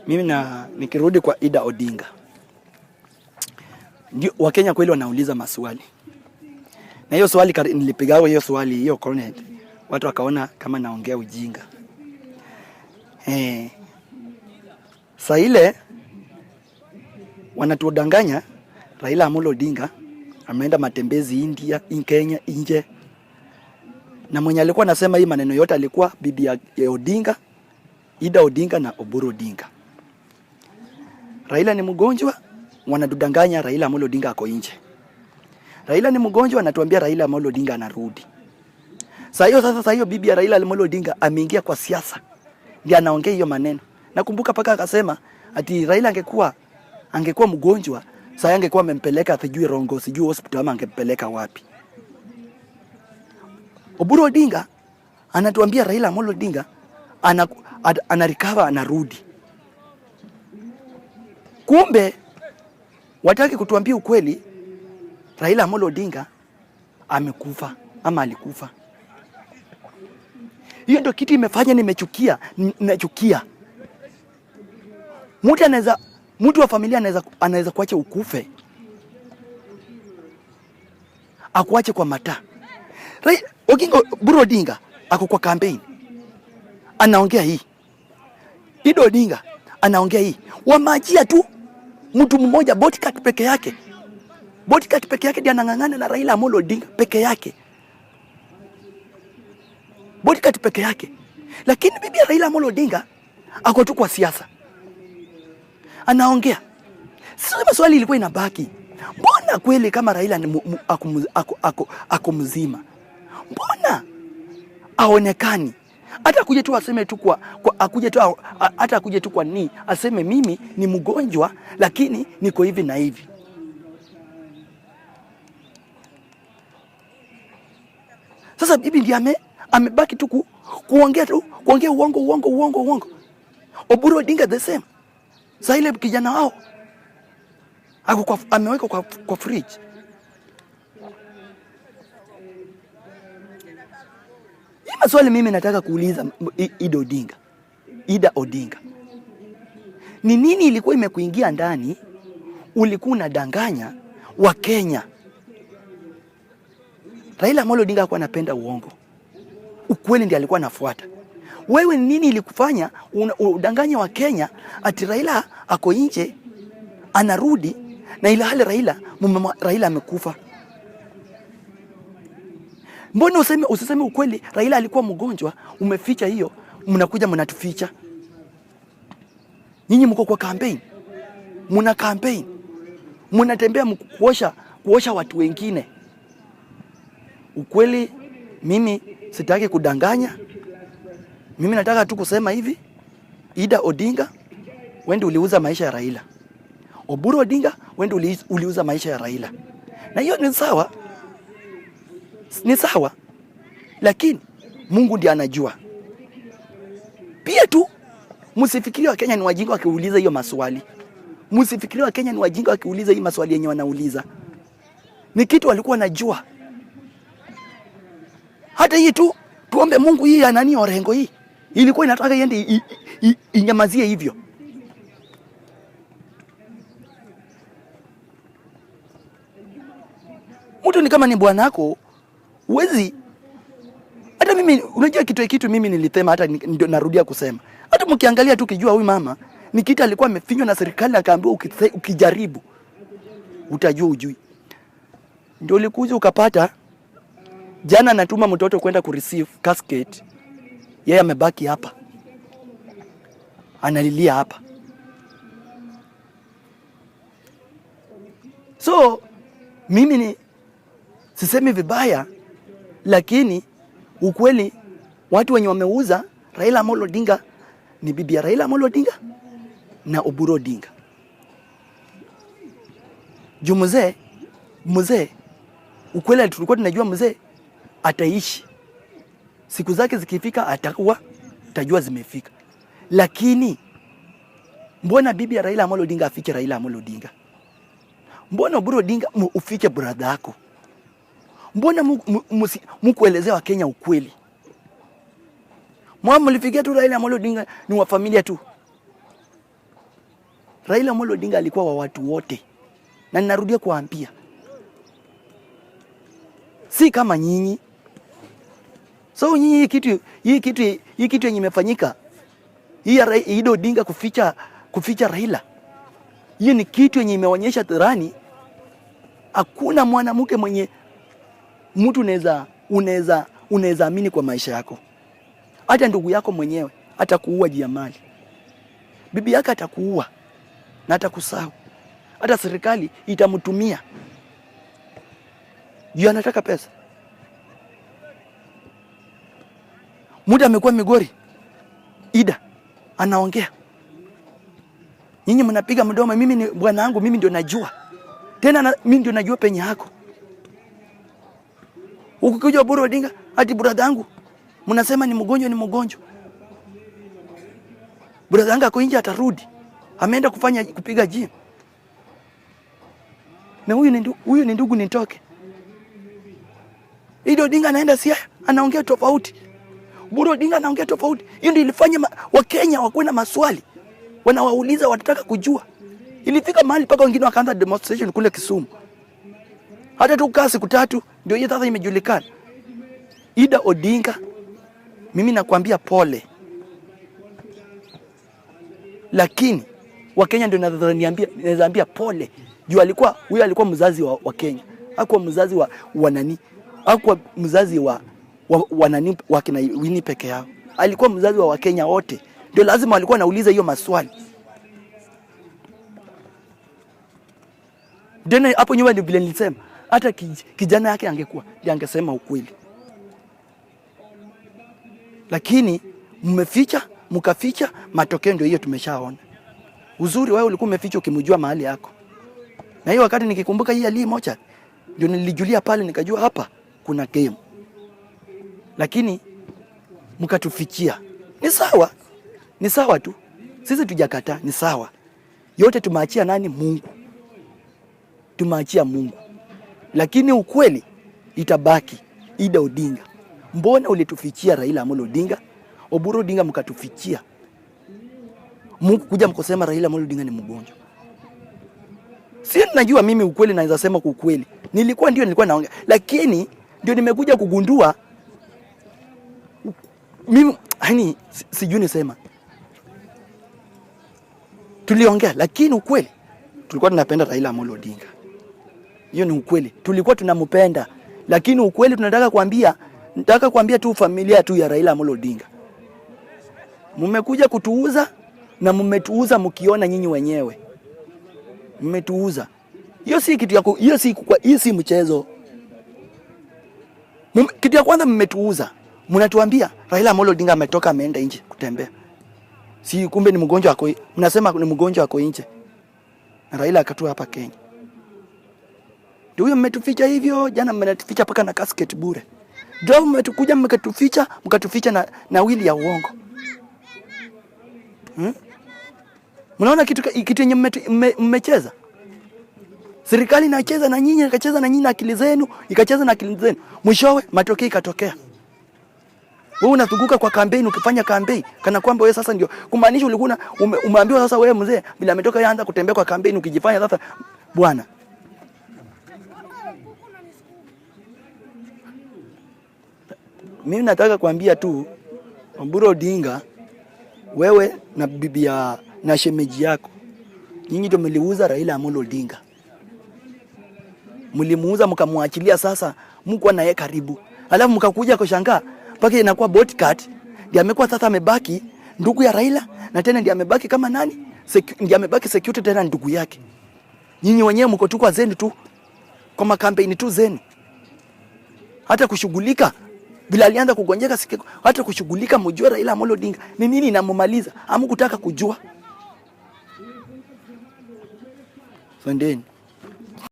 Mimi nikirudi kwa Ida Odinga. Ndio Wakenya kweli wanauliza maswali. Na hiyo swali nilipigawa hiyo swali hiyo comment. Watu wakaona kama naongea ujinga. Saa ile wanatudanganya Raila Amolo Odinga ameenda matembezi India, Kenya, nje. Na mwenye alikuwa anasema hii maneno yote alikuwa bibi ya Odinga, Ida Odinga na Oburu Odinga. Raila ni mgonjwa, wanadudanganya Raila Amolo Odinga ako nje. Raila ni mgonjwa, anatuambia Raila Amolo Odinga anarudi. Sasa hiyo bibi ya Raila Amolo Odinga ameingia kwa siasa. Ndiye anaongea hiyo maneno. Nakumbuka paka akasema ati Raila angekuwa mgonjwa, sasa angekuwa amempeleka atijui Rongo, sijui hospitali ama angempeleka wapi. Oburu Odinga anatuambia Raila Amolo Odinga recover anarudi. Kumbe wataki kutuambia ukweli, Raila Amolo Odinga amekufa ama alikufa. Hiyo ndio kitu imefanya nimechukia. Mtu wa familia anaweza kuacha ukufe. Akuache kwa mata. Oburu Odinga ako kwa campaign. Anaongea hii. Ida Odinga anaongea hii. Wamajia tu mtu mmoja bodyguard peke yake. Bodyguard peke yake ndiye anang'ang'ana na Raila Amolo Odinga peke yake. Bodyguard peke yake. Lakini bibi Raila Amolo Odinga ako tu kwa siasa. Anaongea. Sasa swali ilikuwa inabaki. Mbona kweli kama Raila ni ako mzima? Mbona aonekani? Hata akuje tu aseme tu hata akuje tu kwa nini aseme mimi ni mgonjwa lakini niko hivi na hivi. Sasa bibi ndiye amebaki tu kuongea uongo. Oburu Odinga the same. Sasa ile kijana wao ameweka kwa fridge. Hii maswali mimi nataka kuuliza Ida Odinga. Ni nini ilikuwa imekuingia ndani ulikuwa unadanganya wa Kenya? Raila Amolo Odinga alikuwa anapenda uongo. Ukweli ndiye alikuwa anafuata. Wewe nini ilikufanya udanganya wa Kenya ati Raila ako nje anarudi na ila hali Raila amekufa? Mbona usiseme ukweli Raila alikuwa mgonjwa, umeficha hiyo, mnakuja mnatuficha. Nyinyi mko kwa campaign. Mna campaign. Mnatembea kuosha watu wengine. Ukweli mimi sitaki kudanganya. Mimi nataka tu kusema hivi, Ida Odinga wewe ndio uliuza maisha ya Raila. Oburu Odinga wewe ndio uliuza maisha ya Raila. Na hiyo ni sawa. Ni sawa. Lakini Mungu ndiye anajua. Pia tu msifikirie wa Kenya ni wajinga wakiuliza hiyo maswali. Msifikirie wa Kenya ni wajinga wakiuliza hii maswali yenye wanauliza. Ni kitu walikuwa wanajua. Hata hii tu tuombe Mungu hii ya nani Orengo hii. Ilikuwa inataka iende inyamazie hivyo. Mtu ni kama ni bwanako, uwezi. Hata mimi unajua kitu mimi nilitema, hata ndio narudia kusema. Hata mkiangalia tu kijua huyu mama ni kitu alikuwa amefinywa na serikali akaambiwa ukijaribu utajua ujui. Ndio ulikuja ukapata jana natuma mtoto kwenda kureceive casket. Yeye amebaki hapa. Analilia hapa. So mimi sisemi vibaya, lakini ukweli watu wenye wameuza Raila Amolo Odinga ni bibi ya Raila Amolo Odinga na Oburu Odinga. Mzee ukweli tulikuwa tunajua mzee ataishi. Siku zake zikifika tajua zimefika. Lakini mbona bibi ya Raila Amolo Odinga afike Raila Amolo Odinga? Mbona Oburu Odinga ufike brother yako? Mbona mkuelezea wa Kenya ukweli? Mlifikia tu Raila Amolo Odinga ni wa familia tu. Raila Amolo Odinga alikuwa wa watu wote. Na ninarudia kuambia, si kama nyinyi. So nyinyi hii kitu yenye imefanyika, hii Odinga kuficha Raila, hii ni kitu yenye imeonyesha dharani hakuna mwanamke mwenye mtu unaweza amini kwa maisha yako. Hata ndugu yako mwenyewe atakuua juu ya mali. Bibi yake atakuua na atakusahau. Hata serikali itamtumia juu anataka pesa. Muda amekuwa Migori, Ida anaongea, nyinyi mnapiga mdomo. Mimi ni bwana wangu, mimi ndio najua tena, mimi ndio najua penye yako. Ukikuja Oburu Odinga hadi brother yangu mnasema ni mgonjwa. Brother yangu ako nje, atarudi, ameenda kupiga gym. Na huyu ni ndugu nitoke. Ida Odinga anaenda Siaya, anaongea tofauti. Oburu Odinga anaongea tofauti. Hiyo ndio ilifanya Wakenya wakuwe na maswali, wanawauliza, watataka kujua. Ilifika mahali paka wengine wakaanza demonstration kule Kisumu. Hata tukaa siku 3 ndio hiyo sasa imejulikana. Ida Odinga, mimi nakwambia pole. Lakini Wakenya ndio nazaambia pole. Juu huyo alikuwa mzazi wa Kenya. Hakuwa mzazi wa nani? Hakuwa mzazi wa nani wa kina Winnie peke yao. Alikuwa mzazi wa Wakenya wote. Ndio lazima walikuwa wanauliza hiyo maswali. Dena hapo nyuma ndio vile nilisema, hata kijana yake angekuwa ndiye angesema ukweli. Lakini mkaficha, matokeo ndio hiyo tumeshaona. Uzuri wewe ulikuwa umeficha ukimjua mahali yako. Na hiyo wakati nikikumbuka hii Ali moja ndio nilijulia pale, nikajua hapa kuna game. Lakini mkatufichia. Ni sawa tu. Sisi tujakataa, ni sawa. Yote tumeachia nani? Mungu. Tumeachia Mungu. Lakini ukweli itabaki. Ida Odinga, mbona ulitufichia Raila Amolo Odinga? Oburu Odinga mkatufichia. Mungu kuja mkosema Raila Amolo Odinga ni mgonjwa. Si najua mimi ukweli naweza sema kwa ukweli. Nilikuwa naongea. Lakini ndio nimekuja kugundua mimi sijui nisema. Tuliongea, lakini ukweli tulikuwa tunapenda Raila Amolo Odinga. Hiyo ni ukweli. Tulikuwa tunampenda, lakini ukweli nataka kuambia tu familia tu ya Raila Amolo Odinga. Mmekuja kutuuza na mmetuuza mkiona nyinyi wenyewe. Mmetuuza. Hiyo si kitu yako, hiyo si mchezo. Kitu ya kwanza mmetuuza. Mnatuambia Raila Amolo Odinga ametoka ameenda nje kutembea. Si kumbe ni mgonjwa wako. Mnasema ni mgonjwa wako nje. Na Raila akatua hapa Kenya. Ndio huyo mmetuficha hivyo, jana mmetuficha paka na casket bure. Ndio mmetukuja mkatuficha na wili ya uongo. Mnaona kitu yenye mmecheza? Serikali inacheza na nyinyi, ikacheza na nyinyi na akili zenu, ikacheza na akili zenu. Mwishowe matokeo ikatokea. Wewe unazunguka kwa kampeni, ukifanya kampeni kana kwamba wewe sasa ndio kumaanisha ulikuwa umeambiwa sasa wewe mzee bila ametoka yaanza kutembea kwa kampeni ukijifanya sasa bwana. Mimi nataka kuambia tu Oburu Odinga, wewe na bibi na shemeji yako, nyinyi ndio mliuza Raila Amolo Odinga. Mlimuuza mkamwachilia, sasa mko na yeye karibu. Alafu mkakuja kushangaa mpaka inakuwa bodyguard ndiye amekuwa sasa amebaki ndugu ya Raila, na tena ndiye amebaki kama nani? Ndiye amebaki security tena ndugu yake. Nyinyi wenyewe mko tu kwa zenu tu. Kwa makampeni tu zenu. Hata kushughulika bila alianza kugonjeka siku, hata kushughulika mjua Raila Amolo Odinga ni nini inamumaliza, hamkutaka kujua. Sondeni.